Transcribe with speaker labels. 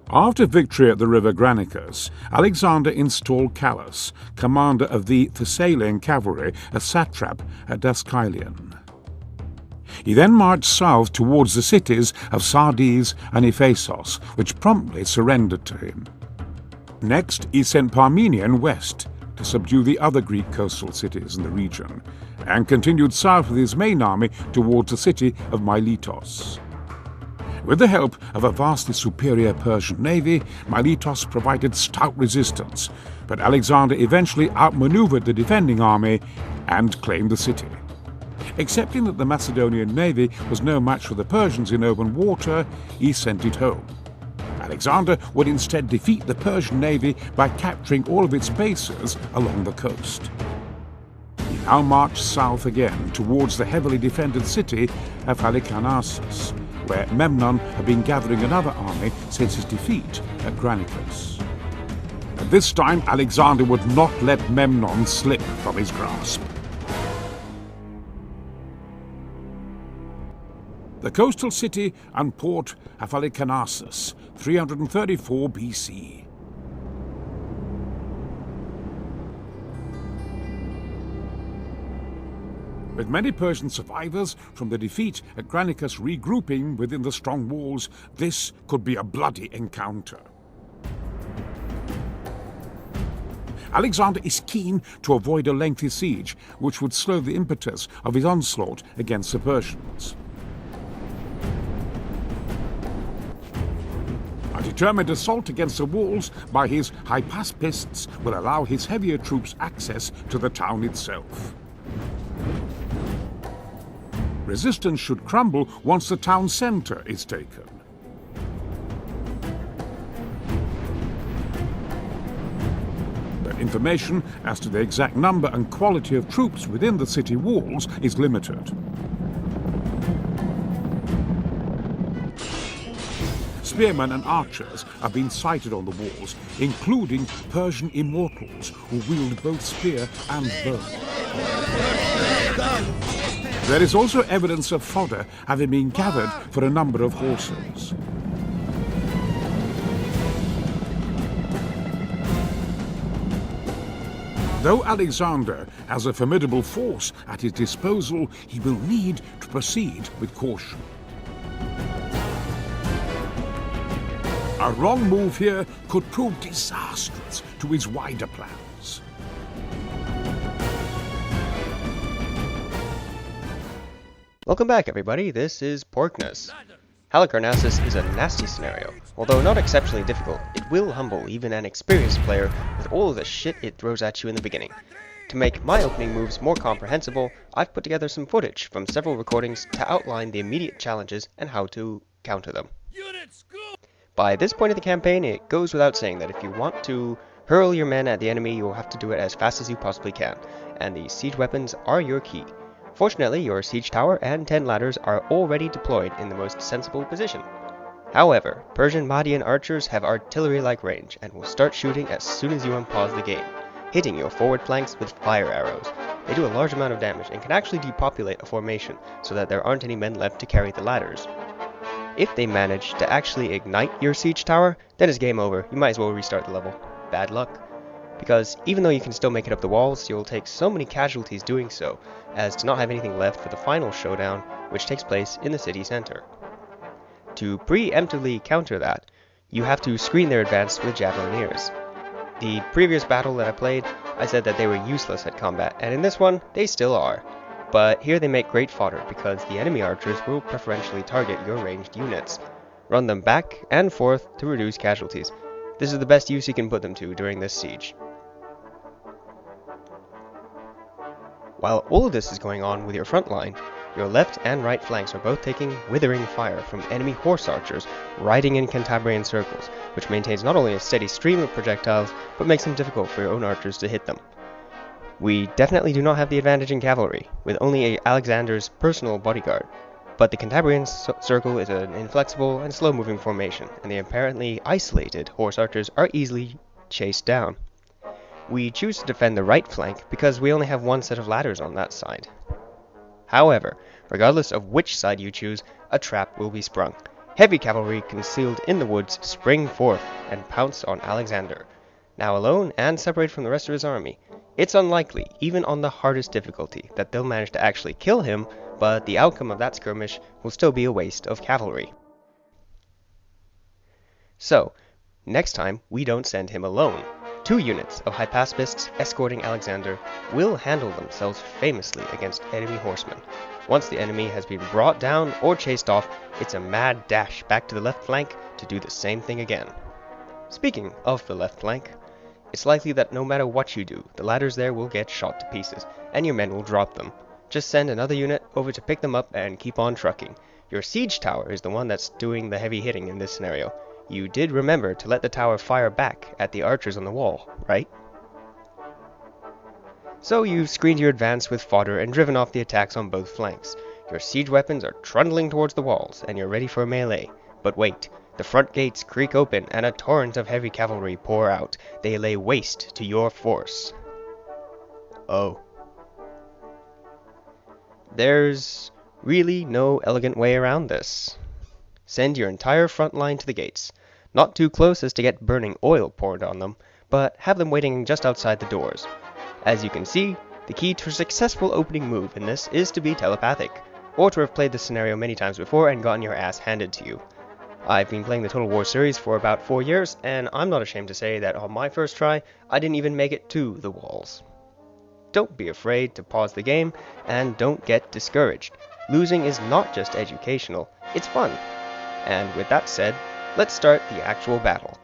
Speaker 1: After victory at the river Granicus, Alexander installed Callus, commander of the Thessalian cavalry, as satrap at Dascylion. He then marched south towards the cities of Sardes and Ephesos, which promptly surrendered to him. Next, he sent Parmenion west to subdue the other Greek coastal cities in the region, and continued south with his main army towards the city of Miletos. With the help of a vastly superior Persian navy, Miletos provided stout resistance, but Alexander eventually outmaneuvered the defending army and claimed the city. Accepting that the Macedonian navy was no match for the Persians in open water, he sent it home. Alexander would instead defeat the Persian navy by capturing all of its bases along the coast. He now marched south again towards the heavily defended city of Halicarnassus, where Memnon had been gathering another army since his defeat at Granicus. At this time, Alexander would not let Memnon slip from his grasp. The coastal city and port of Halicarnassus, 334 BC. With many Persian survivors from the defeat at Granicus regrouping within the strong walls, this could be a bloody encounter. Alexander is keen to avoid a lengthy siege, which would slow the impetus of his onslaught against the Persians. A determined assault against the walls by his hypaspists will allow his heavier troops access to the town itself. Resistance should crumble once the town center is taken. But information as to the exact number and quality of troops within the city walls is limited. Spearmen and archers have been sighted on the walls, including Persian immortals who wield both spear and bow. There is also evidence of fodder having been gathered for a number of horses. Though Alexander has a formidable force at his disposal, he will need to proceed with caution. A wrong move here could prove disastrous to his wider plans.
Speaker 2: Welcome back, everybody. This is Porkness. Halicarnassus is a nasty scenario. Although not exceptionally difficult, it will humble even an experienced player with all of the shit it throws at you in the beginning. To make my opening moves more comprehensible, I've put together some footage from several recordings to outline the immediate challenges and how to counter them. By this point of the campaign, it goes without saying that if you want to hurl your men at the enemy, you will have to do it as fast as you possibly can, and the siege weapons are your key. Fortunately, your siege tower and 10 ladders are already deployed in the most sensible position. However, Persian Mahdian archers have artillery-like range and will start shooting as soon as you unpause the game, hitting your forward flanks with fire arrows. They do a large amount of damage and can actually depopulate a formation so that there aren't any men left to carry the ladders. If they manage to actually ignite your siege tower, then it's game over. You might as well restart the level. Bad luck. Because even though you can still make it up the walls, you'll take so many casualties doing so as to not have anything left for the final showdown, which takes place in the city center. To preemptively counter that, you have to screen their advance with javelineers. The previous battle that I played, I said that they were useless at combat, and in this one, they still are. But here they make great fodder because the enemy archers will preferentially target your ranged units. Run them back and forth to reduce casualties. This is the best use you can put them to during this siege. While all of this is going on with your front line, your left and right flanks are both taking withering fire from enemy horse archers riding in Cantabrian circles, which maintains not only a steady stream of projectiles, but makes them difficult for your own archers to hit them. We definitely do not have the advantage in cavalry, with only Alexander's personal bodyguard, but the Cantabrian circle is an inflexible and slow-moving formation, and the apparently isolated horse archers are easily chased down. We choose to defend the right flank because we only have one set of ladders on that side. However, regardless of which side you choose, a trap will be sprung. Heavy cavalry concealed in the woods spring forth and pounce on Alexander. Now alone and separated from the rest of his army, it's unlikely, even on the hardest difficulty, that they'll manage to actually kill him, but the outcome of that skirmish will still be a waste of cavalry. So, next time we don't send him alone. 2 units of hypaspists escorting Alexander will handle themselves famously against enemy horsemen. Once the enemy has been brought down or chased off, it's a mad dash back to the left flank to do the same thing again. Speaking of the left flank, it's likely that no matter what you do, the ladders there will get shot to pieces, and your men will drop them. Just send another unit over to pick them up and keep on trucking. Your siege tower is the one that's doing the heavy hitting in this scenario. You did remember to let the tower fire back at the archers on the wall, right? So you've screened your advance with fodder and driven off the attacks on both flanks. Your siege weapons are trundling towards the walls, and you're ready for a melee. But wait, the front gates creak open and a torrent of heavy cavalry pour out. They lay waste to your force. Oh. There's really no elegant way around this. Send your entire front line to the gates. Not too close as to get burning oil poured on them, but have them waiting just outside the doors. As you can see, the key to a successful opening move in this is to be telepathic, or to have played this scenario many times before and gotten your ass handed to you. I've been playing the Total War series for about 4 years, and I'm not ashamed to say that on my first try, I didn't even make it to the walls. Don't be afraid to pause the game, and don't get discouraged. Losing is not just educational, it's fun. And with that said, let's start the actual battle.